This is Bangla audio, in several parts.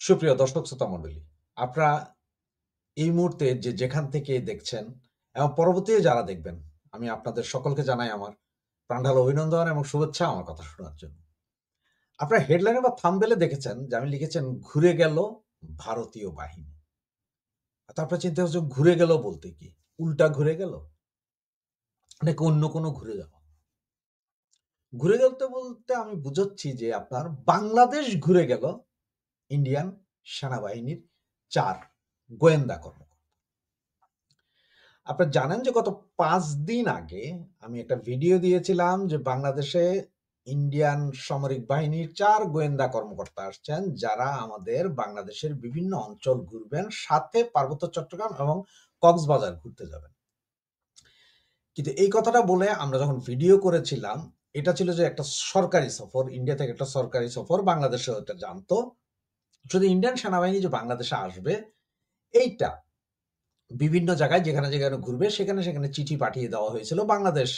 সুপ্রিয় দর্শক শ্রোতা মণ্ডলী, আপনারা এই মুহূর্তে যেখান থেকে দেখছেন এবং পরবর্তীতে যারা দেখবেন, আমি আপনাদের সকলকে জানাই আমার প্রাণঢাল অভিনন্দন এবং শুভেচ্ছা আমার কথা শোনার জন্য। আপনারা হেডলাইনে বা থাম্বনেইলে দেখেছেন যে আমি লিখেছেন, "ঘুরে গেল ভারতীয় বাহিনী।" তারপরে চিন্তা হচ্ছে ঘুরে গেল বলতে কি? উল্টা ঘুরে গেল? নাকি অন্য কোনো ঘুরে যাওয়া? ঘুরে গেলতে বলতে আমি বুঝাচ্ছি যে আপনার বাংলাদেশ ঘুরে গেল ইন্ডিয়ান সেনাবাহিনীর ৪ গোয়েন্দা কর্মকর্তা। আপনারা জানেন যে গত ৫ দিন আগে আমি একটা ভিডিও দিয়েছিলাম যে বাংলাদেশে ইন্ডিয়ান সামরিক বাহিনীর ৪ গোয়েন্দা কর্মকর্তা আসছেন, যারা আমাদের বাংলাদেশের বিভিন্ন অঞ্চল ঘুরবেন, সাথে পার্বত্য চট্টগ্রাম এবং কক্সবাজার ঘুরতে যাবেন। কিন্তু এই কথাটা বলে আমরা যখন ভিডিও করেছিলাম, এটা ছিল যে একটা সরকারি সফর, ইন্ডিয়া থেকে একটা সরকারি সফর, বাংলাদেশেও এটা জানতো। শুধু ইন্ডিয়ান সেনাবাহিনী যে বাংলাদেশে আসবে, এইটা বিভিন্ন জায়গায় যেখানে ঘুরবে সেখানে চিঠি পাঠিয়ে দেওয়া হয়েছিল বাংলাদেশ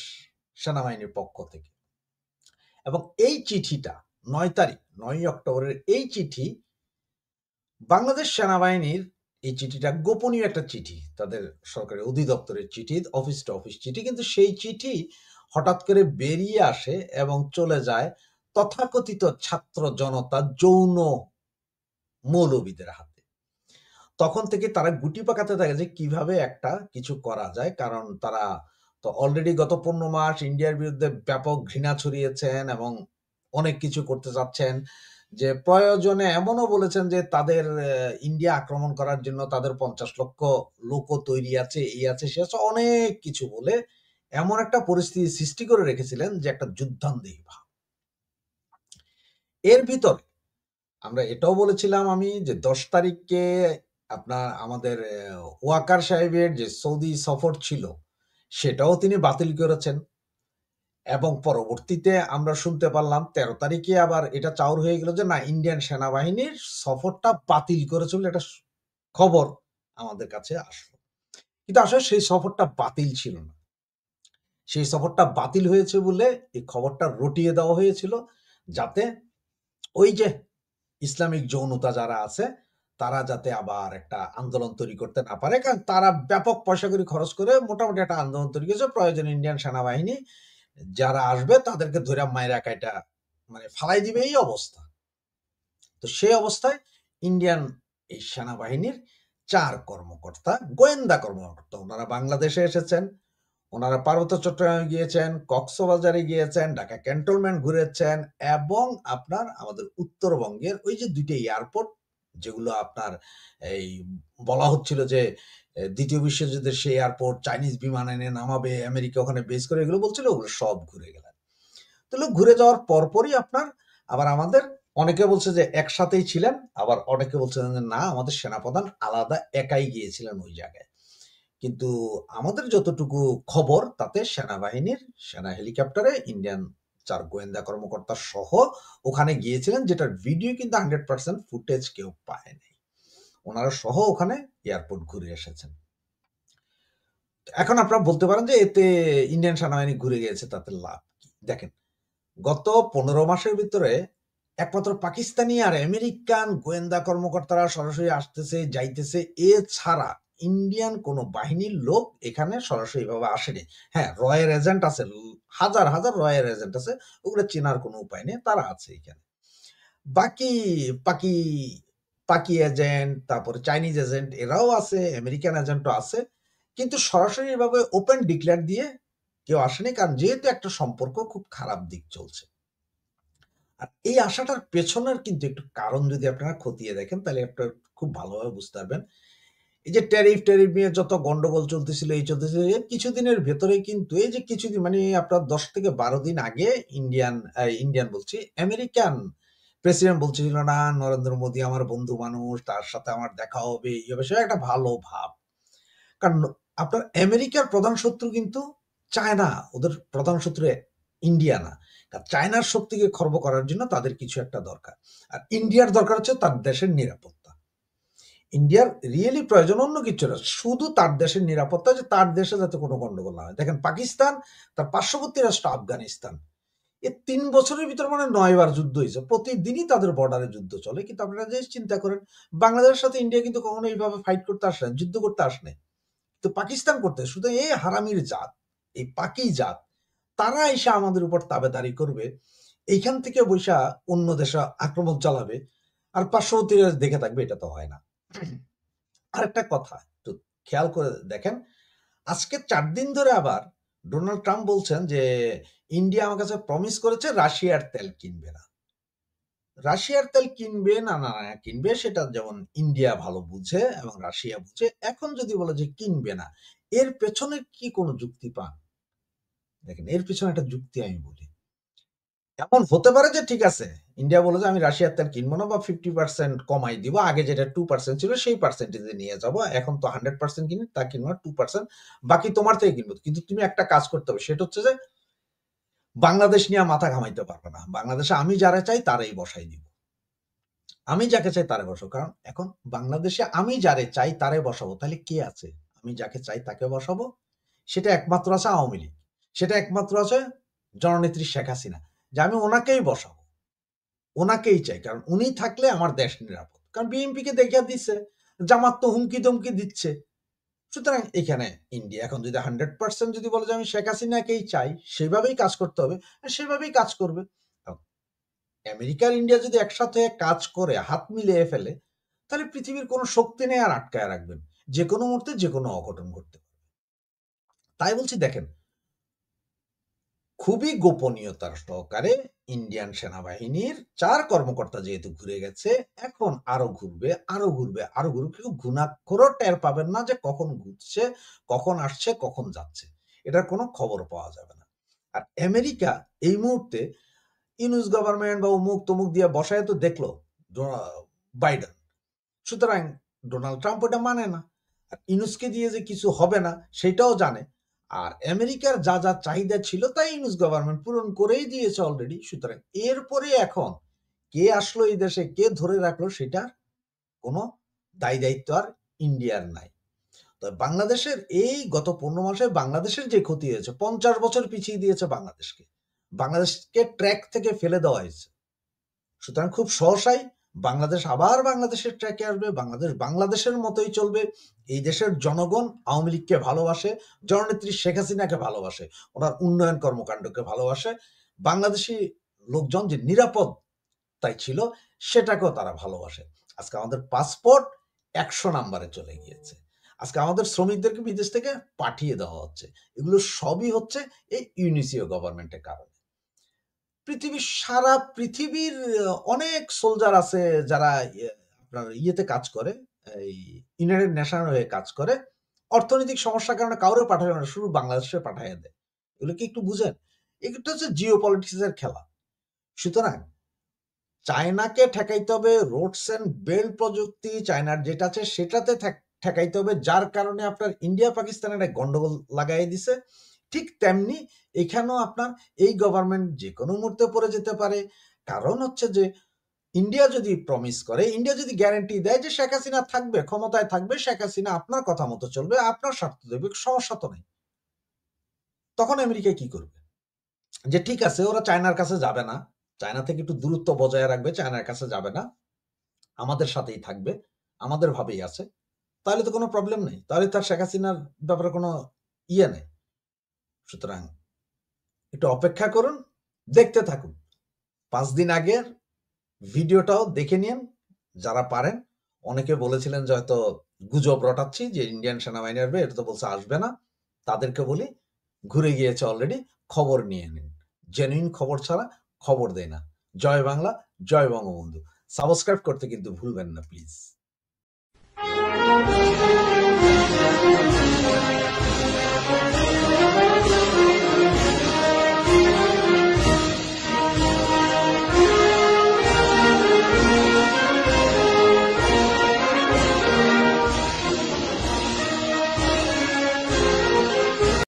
সেনাবাহিনীর পক্ষ থেকে। এবং এই চিঠিটা ৯ তারিখ ৯ অক্টোবরের এই চিঠি বাংলাদেশ সেনাবাহিনীর এই চিঠিটা গোপনীয় একটা চিঠি। তাদের সরকারি অধিদপ্তরের চিঠি, অফিস টু অফিস চিঠি। কিন্তু সেই চিঠি হঠাৎ করে বেরিয়ে আসে এবং চলে যায় তথাকথিত ছাত্র জনতা যৌন মৌলবাদীদের হাতে। তখন থেকে তারা গুটি পাকাতে থাকে যে কিভাবে একটা কিছু করা যায়। কারণ তারা তো অলরেডি গত ১৫ মাস ইন্ডিয়ার বিরুদ্ধে ব্যাপক ঘৃণা ছড়িয়েছেন এবং অনেক কিছু করতে চাচ্ছেন। যে প্রয়োজনে এমনও বলেছেন যে তাদের ইন্ডিয়া আক্রমণ করার জন্য তাদের ৫০ লক্ষ লোকও তৈরি আছে, এই আছে, সে আছে, অনেক কিছু বলে এমন একটা পরিস্থিতি সৃষ্টি করে রেখেছিলেন যে একটা যুদ্ধান্দেহী ভাব। এর ভিতরে আমরা এটাও বলেছিলাম আমি যে ১০ তারিখে আপনার আমাদের ওয়াকার সাহেবের যে সৌদি সফর ছিল, সেটাও তিনি বাতিল করেছেন। এবং পরবর্তীতে আমরা শুনতে পারলাম ১৩ তারিখে আবার এটা চাউর হয়ে গেল যে না, ইন্ডিয়ান সেনাবাহিনীর সফরটা বাতিল করেছে বলে একটা খবর আমাদের কাছে আসলো। কিন্তু আসলে সেই সফরটা বাতিল ছিল না। সেই সফরটা বাতিল হয়েছে বলে এই খবরটা রটিয়ে দেওয়া হয়েছিল, যাতে ওই যে ইসলামিক যৌনতা যারা আছে, তারা যাতে আবার একটা আন্দোলন তৈরি করতে না পারে। কারণ তারা ব্যাপক পয়সাকড়ি খরচ করে মোটামুটি একটা আন্দোলন তৈরি করেছে। প্রয়োজনে ইন্ডিয়ান সেনাবাহিনী যারা আসবে তাদেরকে ধইরা মাইরা কাইটা মানে ফালাই দিবে, এই অবস্থা। তো সেই অবস্থায় ইন্ডিয়ান এই সেনাবাহিনীর ৪ কর্মকর্তা, গোয়েন্দা কর্মকর্তা, উনারা বাংলাদেশে এসেছেন। উনারা পার্বত্য চট্টগ্রামে গিয়েছেন, কক্সবাজারে গিয়েছেন, ঢাকা ক্যান্টনমেন্ট ঘুরেছেন এবং আপনার আমাদের উত্তরবঙ্গের ওই যে ২ টি এয়ারপোর্ট, যেগুলো আপনার এই বলা হচ্ছিল যে ২য় বিশ্বযুদ্ধের সেই এয়ারপোর্ট, চাইনিজ বিমান এনে নামাবে, আমেরিকা ওখানে বেস করে এগুলো বলছিল, ওগুলো সব ঘুরে গেলেন। তাহলে ঘুরে যাওয়ার পরপরই আপনার আবার আমাদের অনেকে বলছে যে একসাথেই ছিলেন, আবার অনেকে বলছেন যে না, আমাদের সেনাপ্রধান আলাদা একাই গিয়েছিলেন ওই জায়গায়। কিন্তু আমাদের যতটুকু খবর তাতে সেনাবাহিনীর সেনা হেলিকপ্টারে ইন্ডিয়ান ৪ গোয়েন্দা কর্মকর্তা সহ ওখানে গিয়েছিলেন, যেটার ভিডিও কিন্তু 100% ফুটেজ কেউ পায় নাই। ওনারা সহ ওখানে এয়ারপোর্ট ঘুরে এসেছেন। এখন আপনারা বলতে পারেন যে এতে ইন্ডিয়ান সেনাবাহিনী ঘুরে গিয়েছে, তাতে লাভ কি? দেখেন, গত ১৫ মাসের ভিতরে একমাত্র পাকিস্তানি আর আমেরিকান গোয়েন্দা কর্মকর্তারা সরাসরি আসতেছে, যাইতেছে। এছাড়া ইন্ডিয়ান কোন বাহিনীর লোক এখানে সরাসরিভাবে আসেনি। হ্যাঁ, রয়ের এজেন্ট আছে। হাজার রয়ের এজেন্ট আছে। ওগুলো চেনার কোনো উপায় নেই। তারা আছে এখানে। বাকি পাকি পাকি এজেন্ট, তারপরে চাইনিজ এজেন্ট এরাও আছে, আমেরিকান এজেন্টও আছে। কিন্তু সরাসরি এভাবে ওপেন ডিক্লেয়ার দিয়ে কেউ আসেনি। কারণ যেহেতু একটা সম্পর্ক খুব খারাপ দিক চলছে। আর এই আশাটার পেছনের কিন্তু একটু কারণ যদি আপনারা খতিয়ে দেখেন, তাহলে আপনারা খুব ভালোভাবে বুঝতে পারবেন। এই যে ট্যারিফ নিয়ে যত গন্ডগোল চলতেছিল, এই চলতেছিল, এর কিছুদিনের ভেতরেই কিন্তু এই যে কিছুদিন মানে আপনার ১০ থেকে ১২ দিন আগে ইন্ডিয়ান বলছি, আমেরিকান প্রেসিডেন্ট বলছিল না, নরেন্দ্র মোদী আমার বন্ধু মানুষ, তার সাথে আমার দেখা হবে, এই হবে, সে একটা ভালো ভাব। কারণ আপনার আমেরিকার প্রধান শত্রু কিন্তু চায়না, ওদের প্রধান শত্রু ইন্ডিয়া না। চায়নার শক্তিকে খর্ব করার জন্য তাদের কিছু একটা দরকার। আর ইন্ডিয়ার দরকার হচ্ছে তার দেশের নিরাপত্তা। ইন্ডিয়ার রিয়েলি প্রয়োজন অন্য কিছু না, শুধু তার দেশের নিরাপত্তা, যে তার দেশে যাতে কোনো গন্ডগোল না হয়। দেখেন, পাকিস্তান তার পার্শ্ববর্তী রাষ্ট্র আফগানিস্তান, এ ৩ বছরের ভিতর মানে ৯ বার যুদ্ধ হইছে। প্রতিদিনই তাদের বর্ডারে যুদ্ধ চলে। কিন্তু আপনারা যে চিন্তা করেন, বাংলাদেশের সাথে ইন্ডিয়া কিন্তু কখনো এইভাবে ফাইট করতে আসে নাই, যুদ্ধ করতে আসে নাই। তো পাকিস্তান করতে শুধু এই হারামির জাত, এই পাকি জাত, তারা এসে আমাদের উপর তাবেদারি করবে। এইখান থেকে বইসা অন্য দেশে আক্রমণ চালাবে। আর পার্শ্ববর্তীরা দেখে থাকবে, এটা তো হয় না। আরেকটা কথা একটু খেয়াল করে দেখেন, আজকে ৪ দিন ধরে আবার ডোনাল্ড ট্রাম্প বলছেন যে ইন্ডিয়া আমার কাছে প্রমিস করেছে রাশিয়ার তেল কিনবে না। রাশিয়ার তেল কিনবে না না কিনবে সেটা যেমন ইন্ডিয়া ভালো বুঝে এবং রাশিয়া বুঝে। এখন যদি বলে যে কিনবে না, এর পেছনে কি কোনো যুক্তি পান? দেখেন, এর পেছনে একটা যুক্তি আমি বলি। এমন হতে পারে যে ঠিক আছে, ইন্ডিয়া বলে যে আমি রাশিয়ার তেল কিনবো না বা 50% কমাই দিব। আগে যেটা 2% ছিল সেই পার্সেন্টেজে নিয়ে যাব। এখন তো 100% কিনি, তা কিনবো না, 2% বাকি তোমার থেকে কিনবো। কিন্তু তুমি একটা কাজ করতে হবে, সেটা হচ্ছে যে বাংলাদেশ নিয়ে মাথা ঘামাইতে পারবে না। বাংলাদেশে আমি যারা চাই তারাই বসাই দিব। আমি যাকে চাই তারে বসাবো। কারণ এখন বাংলাদেশে আমি যারে চাই তারে বসাবো। তাহলে কে আছে? আমি যাকে চাই তাকে বসাবো। সেটা একমাত্র আছে আওয়ামী লীগ। সেটা একমাত্র আছে জননেত্রী শেখ হাসিনা। যে আমি ওনাকেই বসাবো। ওনাকেই চাই। কারণ উনি থাকলে আমার দেশ নিরাপদ। কারণ বিএনপিকে দেখিয়ে দিচ্ছে। জামাত তো হুমকি-ধমকি দিচ্ছে। সুতরাং এখানে ইন্ডিয়া এখন যদি 100% যদি বলে যে আমি শেখ হাসিনাকেই চাই, সেভাবেই কাজ করতে হবে। সেভাবেই কাজ করবে। আমেরিকা আর ইন্ডিয়া যদি একসাথে কাজ করে হাত মিলিয়ে ফেলে, তাহলে পৃথিবীর কোনো শক্তি নেই আর আটকায় রাখবেন। যে কোনো মুহূর্তে যে কোনো অঘটন ঘটতে পারে। তাই বলছি, দেখেন, খুবই গোপনীয়তার সহকারে ইন্ডিয়ান সেনাবাহিনীর ৪ কর্মকর্তা যেহেতু ঘুরে গেছে, এখন আরো ঘুরবে, আরো ঘুরবে, আরো ঘুরবে। কেউ ঘুণাক্ষরও টের পাবেন না যে কখন ঘুরছে, কখন আসছে, কখন যাচ্ছে। এটার কোনো খবর পাওয়া যাবে না। আর আমেরিকা এই মুহূর্তে ইউনুস গভর্নমেন্ট বা অমুক তমুক দিয়ে বসায় তো দেখলো বাইডেন। সুতরাং ডোনাল্ড ট্রাম্প ওটা মানে না। আর ইউনুসকে দিয়ে যে কিছু হবে না সেটাও জানে। আর আমেরিকার যা যা চাহিদা ছিল তাই ইউনুস গভর্নমেন্ট পূরণ করেই দিয়েছে অলরেডি। সুতরাং এরপরে এখন কে আসলো এই দেশে, কে ধরে রাখলো, সেটা কোনো দায় দায়িত্ব আর ইন্ডিয়ার নাই। তো বাংলাদেশের এই গত 15 মাসে বাংলাদেশের যে ক্ষতি হয়েছে, 50 বছর পিছিয়ে দিয়েছে বাংলাদেশকে। বাংলাদেশকে ট্র্যাক থেকে ফেলে দেওয়া হয়েছে। সুতরাং খুব সহসাই বাংলাদেশ আবার বাংলাদেশের ট্র্যাকে আসবে। বাংলাদেশ বাংলাদেশের মতোই চলবে। এই দেশের জনগণ আওয়ামী লীগকে ভালোবাসে, জননেত্রী শেখ হাসিনাকে ভালোবাসে, ওনার উন্নয়ন কর্মকাণ্ডকে ভালোবাসে। বাংলাদেশি লোকজন যে নিরাপত্তায় ছিল সেটাকেও তারা ভালোবাসে। আজকে আমাদের পাসপোর্ট ১০০ নাম্বারে চলে গিয়েছে। আজকে আমাদের শ্রমিকদেরকে বিদেশ থেকে পাঠিয়ে দেওয়া হচ্ছে। এগুলো সবই হচ্ছে এই ইউনিসীয় গভর্নমেন্টের কারণে। সারা পৃথিবীর অনেক সোলজার আছে যারা আপনার ইয়েতে কাজ করে, এই ইউনাইটেড নেশনের হয়ে কাজ করে। অর্থনৈতিক সমস্যার কারণে কাউরে পাঠায় না, শুধু বাংলাদেশে পাঠাইয়া দেয়। এগুলো কি একটু বুঝেন? এটা হচ্ছে জিও পলিটিক্স এর খেলা। সুতরাং চায়নাকে ঠেকাইতে হবে, রোডস অ্যান্ড বেল্ট প্রযুক্তি চায়নার যেটা আছে সেটাতে ঠেকাইতে হবে, যার কারণে আপনার ইন্ডিয়া পাকিস্তানের একটা গন্ডগোল লাগাই দিছে। ঠিক তেমনি এখানেও আপনার এই গভর্নমেন্ট যে কোনো মুহূর্তে পড়ে যেতে পারে। কারণ হচ্ছে যে ইন্ডিয়া যদি প্রমিস করে, ইন্ডিয়া যদি গ্যারান্টি দেয় যে শেখ হাসিনা থাকবে, ক্ষমতায় থাকবে, শেখ হাসিনা আপনার কথা মতো চলবে, আপনার স্বার্থ দেবে, সমস্যা তো নেই। তখন আমেরিকা কি করবে? যে ঠিক আছে, ওরা চায়নার কাছে যাবে না, চায়না থেকে একটু দূরত্ব বজায় রাখবে, চায়নার কাছে যাবে না, আমাদের সাথেই থাকবে, আমাদের ভাবেই আছে। তাহলে তো কোনো প্রবলেম নেই। তাহলে তার শেখ হাসিনার ব্যাপারে কোনো ইয়ে নেই। সুতরাং একটু অপেক্ষা করুন, দেখতে থাকুন। ৫ দিন আগের ভিডিওটাও দেখে নিন যারা পারেন। অনেকে বলেছিলেন যে হয়তো গুজব রটাচ্ছি যে ইন্ডিয়ান সেনাবাহিনী আসবে, এটা তো বলছে আসবে না। তাদেরকে বলি ঘুরে গিয়েছে অলরেডি, খবর নিয়ে নিন। জেনুইন খবর ছাড়া খবর দেয় না। জয় বাংলা, জয় বঙ্গবন্ধু। সাবস্ক্রাইব করতে কিন্তু ভুলবেন না প্লিজ।